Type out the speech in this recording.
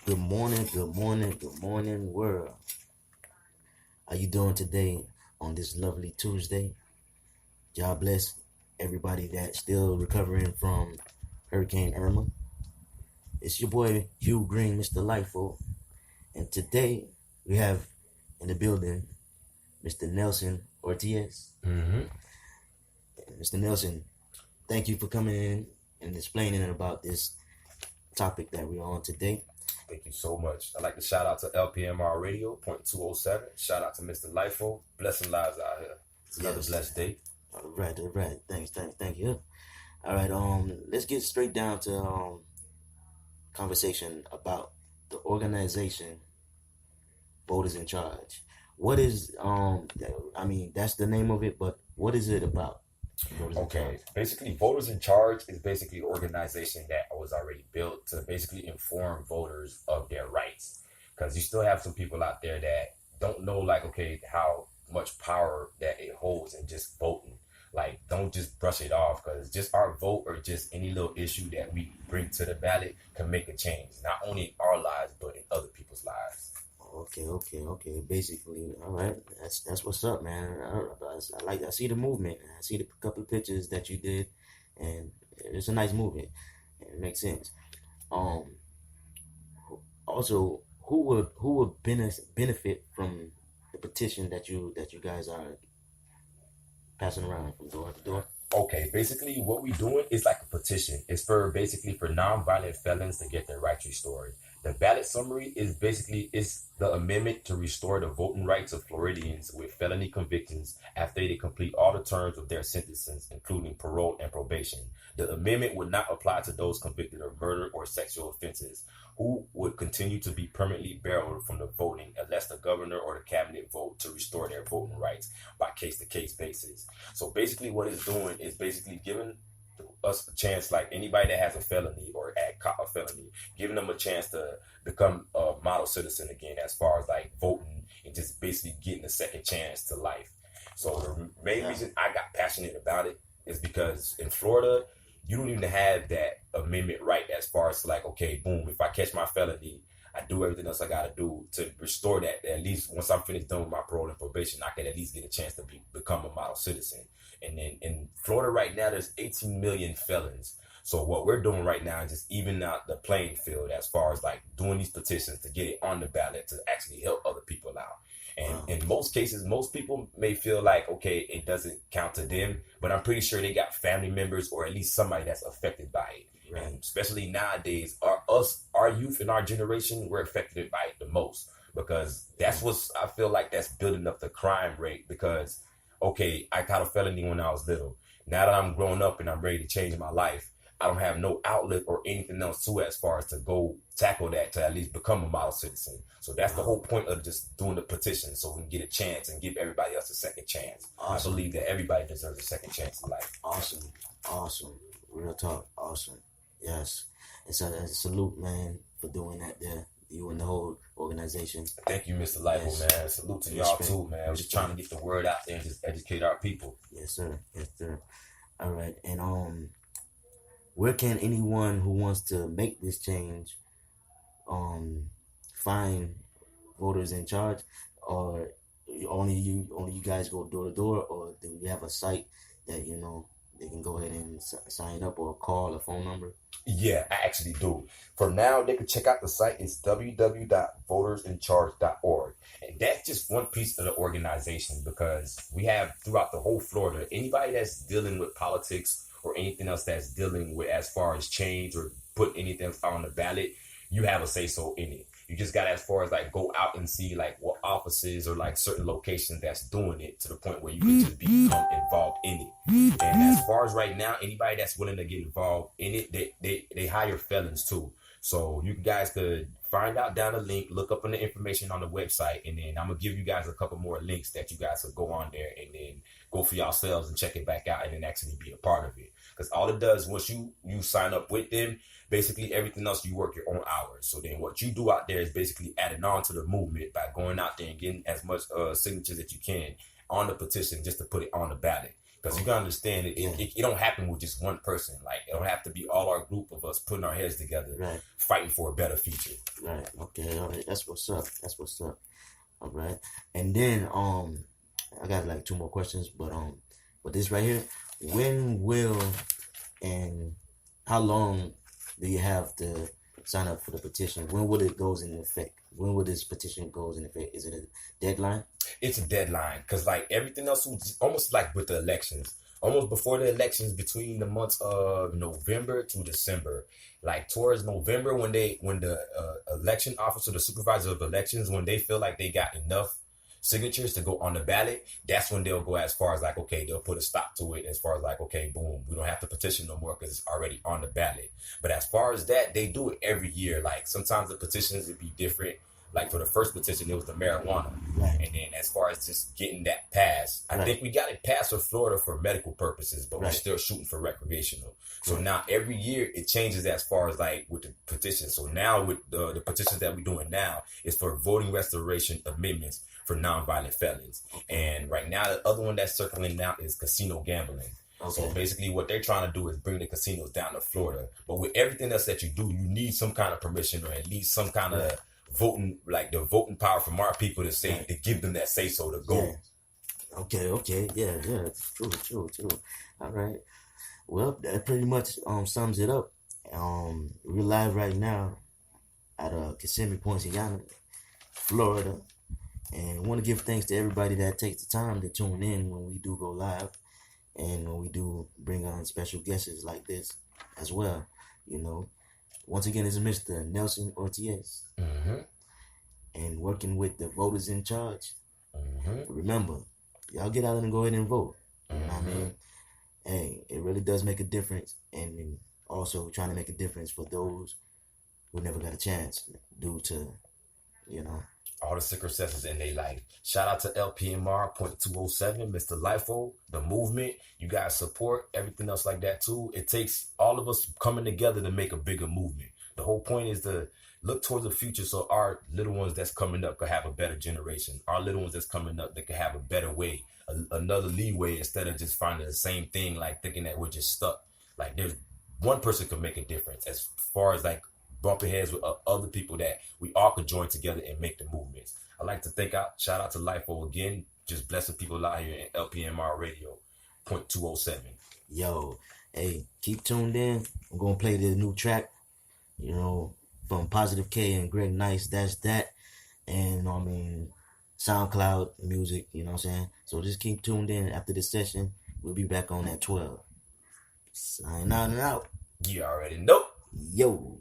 Good morning, world. How you doing today on this lovely Tuesday? God bless everybody that's still recovering from Hurricane Irma. It's your boy Hugh Green, Mr. Lightful, and today we have in the building Mr. Nelson Ortiz. hmm Mr. Nelson, thank you for coming in and explaining about this topic that we're on today. Thank you so much. I'd like to shout out to LPMR Radio, point 207. Shout out to Mr. Lifo. Blessing lives out here. It's another Yes. blessed day. All right. Thank you. All right. Let's get straight down to conversation about the organization voters in charge. What is I mean that's the name of it, but what is it about? Voters in Okay, charge. basically, Voters in Charge is basically an organization that was already built to basically inform voters of their rights. Because you still have some people out there that don't know, like, okay, how much power that it holds in just voting. Like, don't just brush it off because just our vote or just any little issue that we bring to the ballot can make a change, not only in our lives, but in other people's lives. Okay. Basically, all right. That's what's up, man. I see the movement. I see the couple of pictures that you did, and it's a nice movement. It makes sense. Um, Also, who would benefit from the petition that you guys are passing around from door to door? Okay, basically what we doing is like a petition. It's for basically for nonviolent felons to get their rights restored. The ballot summary is basically is the amendment to restore the voting rights of Floridians with felony convictions after they complete all the terms of their sentences, including parole and probation. The amendment would not apply to those convicted of murder or sexual offenses, who would continue to be permanently barred from the voting unless the governor or the cabinet vote to restore their voting rights by case to case basis. So basically, what it's doing is basically giving us a chance, like anybody that has a felony or a felony, giving them a chance to become a model citizen again, as far as like voting and just basically getting a second chance to life. So the main Yeah. reason I got passionate about it is because in Florida, you don't even have that amendment right as far as like, okay, boom, if I catch my felony, I do everything else I gotta do to restore that. At least once I'm finished done with my parole and probation, I can at least get a chance to become a model citizen. And then in Florida right now, there's 18 million felons. So what we're doing right now is just even out the playing field as far as like doing these petitions to get it on the ballot to actually help other people out. And Wow. in most cases, most people may feel like, okay, it doesn't count to them, but I'm pretty sure they got family members or at least somebody that's affected by it. Right. And especially nowadays, our youth in our generation, we're affected by it the most because that's Right. what's, I feel like that's building up the crime rate because, okay, I caught a felony when I was little. Now that I'm grown up and I'm ready to change my life, I don't have no outlet or anything else to it as far as to go tackle that to at least become a model citizen. So that's the Wow. whole point of just doing the petition so we can get a chance and give everybody else a second chance. I Awesome. believe that everybody deserves a second chance in life. Awesome. Awesome. Real talk. Awesome. Yes. It's a salute, man, for doing that there. You and the whole organization. Thank you, Mr. Lipo, Yes. man. Salute to y'all Respect. too, man. We're just trying to get the word out there and just educate our people. Yes, sir. Yes, sir. All right. And where can anyone who wants to make this change um find voters in charge, or only you guys go door to door, or do you have a site that they can go ahead and sign up, or call a phone number? Yeah, I actually do. For now, they can check out the site. It's www.votersincharge.org. And that's just one piece of the organization because we have throughout the whole Florida, anybody that's dealing with politics or anything else that's dealing with as far as change or put anything else on the ballot, you have a say so in it. You just got to, as far as like go out and see like what offices or like certain locations that's doing it to the point where you can just become involved in it. And as far as right now, anybody that's willing to get involved in it, they hire felons too. So you guys could find out down the link, look up on the information on the website, and then I'm gonna give you guys a couple more links that you guys could go on there and then go for yourselves and check it back out and then actually be a part of it. Because all it does once you sign up with them, basically everything else you work your own hours. So then what you do out there is basically adding on to the movement by going out there and getting as much signatures that you can on the petition just to put it on the ballot. Because you can understand it don't happen with just one person. Like, it don't have to be all our group of us putting our heads together, fighting for a better future. Right. Okay. All right. That's what's up. All right. And then I got like two more questions, but this right here, when will and how long do you have to sign up for the petition? When will it goes into effect? When will this petition goes into effect? Is it a deadline? It's a deadline because, like, everything else was almost like with the elections. Almost before the elections, between the months of November to December, like towards November, when the election officer, the supervisor of elections, when they feel like they got enough signatures to go on the ballot, that's when they'll go as far as like, okay, they'll put a stop to it, as far as like, okay, boom, we don't have to petition no more because it's already on the ballot. But as far as that, they do it every year. Like, sometimes the petitions would be different. Like, for the first petition, it was the marijuana. Right. And then as far as just getting that passed, I think we got it passed for Florida for medical purposes, but we're still shooting for recreational. So now every year it changes as far as like with the petition. So now with the petitions that we're doing now is for voting restoration amendments for nonviolent felons. And right now, the other one that's circling now is casino gambling. Okay. So basically what they're trying to do is bring the casinos down to Florida. But with everything else that you do, you need some kind of permission, or at least some kind of voting, like the voting power from our people to say, to give them that say so to go. Yeah. Okay. Yeah. True. All right. Well, that pretty much sums it up. We're live right now at Kissimmee, Poinciana, Florida. And I want to give thanks to everybody that takes the time to tune in when we do go live, and when we do bring on special guests like this as well. You know, once again, this is Mr. Nelson Ortiz, and working with the voters in charge. Remember, y'all get out and go ahead and vote. You know what I mean? Hey, it really does make a difference, and also trying to make a difference for those who never got a chance due to, all the successes in their life. Shout out to LPMR .207, Mr. Lifo, the movement. You guys support everything else like that too. It takes all of us coming together to make a bigger movement. The whole point is to look towards the future so our little ones that's coming up could have a better generation. Our little ones that's coming up, they could have a better way, another leeway, instead of just finding the same thing, like thinking that we're just stuck. Like, there's one person could make a difference as far as like bumping heads with other people that we all could join together and make the movements. I like to shout out to Lifo again, just blessing people out here in LPMR Radio .207. Yo, hey, keep tuned in. I'm gonna play the new track, from Positive K and Greg Nice. That's that, and SoundCloud music. You know what I'm saying? So just keep tuned in. After this session, we'll be back on at 12. Sign out and out. You already know. Yo.